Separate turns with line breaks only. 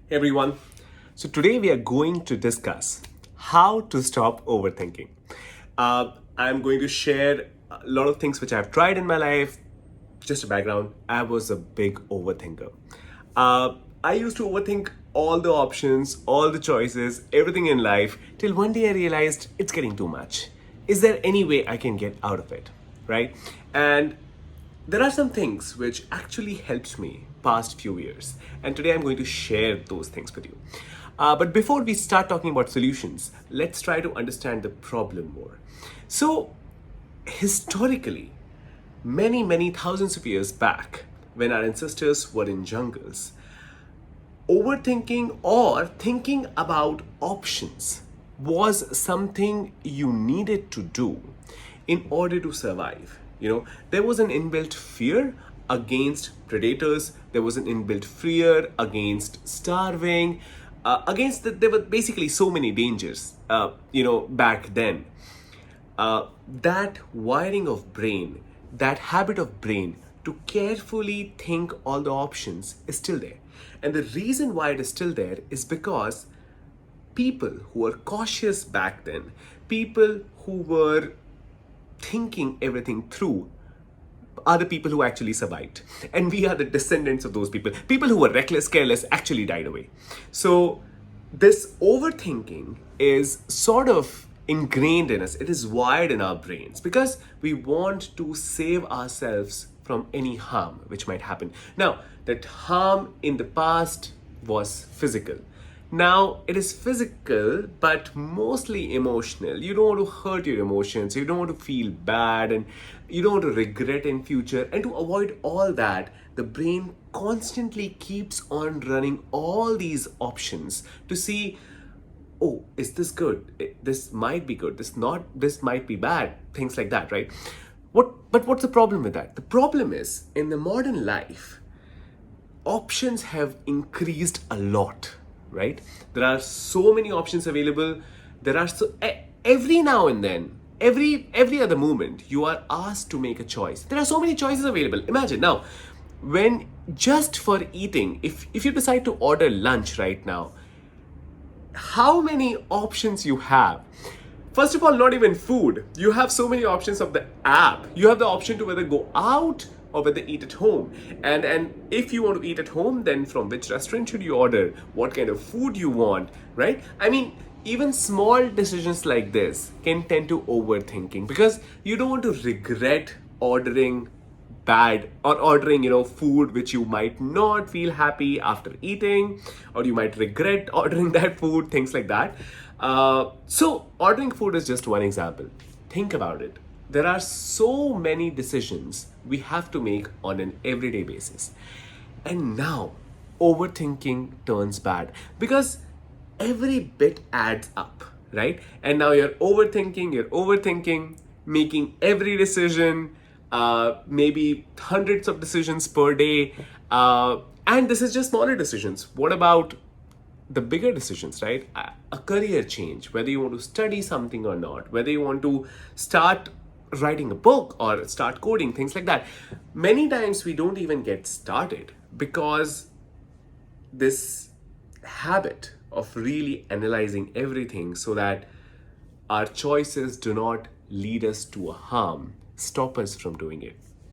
Hey everyone. So today we are going to discuss how to stop overthinking. I'm going to share a lot of things which I've tried in my life. Just a background, I was a big overthinker. I used to overthink all the options, all the choices, everything in life till one day I realized it's getting too much. Is there any way I can get out of it? Right? And there are some things which actually helped me past few years, and today I'm going to share those things with you. But before we start talking about solutions, let's try to understand the problem more. So, historically, many thousands of years back, when our ancestors were in jungles, overthinking or thinking about options was something you needed to do in order to survive. There was an inbuilt fear against predators, there was an inbuilt fear against starving, there were basically so many dangers, back then. That wiring of brain, that habit of brain to carefully think all the options is still there. And the reason why it is still there is because people who were cautious back then, people who were thinking everything through, are the people who actually survived. And we are the descendants of those people. People who were reckless, careless actually died away. So, this overthinking is sort of ingrained in us, it is wired in our brains because we want to save ourselves from any harm which might happen. Now, that harm in the past was physical. Now it is physical, but mostly emotional. You don't want to hurt your emotions, you don't want to feel bad, and you don't want to regret in future. And to avoid all that, the brain constantly keeps on running all these options to see, oh, is this good? This might be good. This might be bad. Things like that, right? What's the problem with that? The problem is in the modern life, options have increased a lot, right? There are so many options available. There are every now and then, every other moment, you are asked to make a choice. There are so many choices available. Imagine now, when just for eating, if you decide to order lunch right now, how many options you have. First of all, not even food. You have so many options of the app. You have the option to whether go out or whether eat at home. And if you want to eat at home, then from which restaurant should you order? What kind of food you want, right? I mean, even small decisions like this can tend to overthinking because you don't want to regret ordering bad or ordering food which you might not feel happy after eating, or you might regret ordering that food, things like that. So ordering food is just one example. Think about it, there are so many decisions we have to make on an everyday basis, and now overthinking turns bad because every bit adds up, right? And now you're overthinking, making every decision, maybe hundreds of decisions per day. And this is just smaller decisions. What about the bigger decisions, right? A career change, whether you want to study something or not, whether you want to start writing a book or start coding, things like that. Many times we don't even get started because this habit of really analyzing everything so that our choices do not lead us to a harm, stop us from doing it.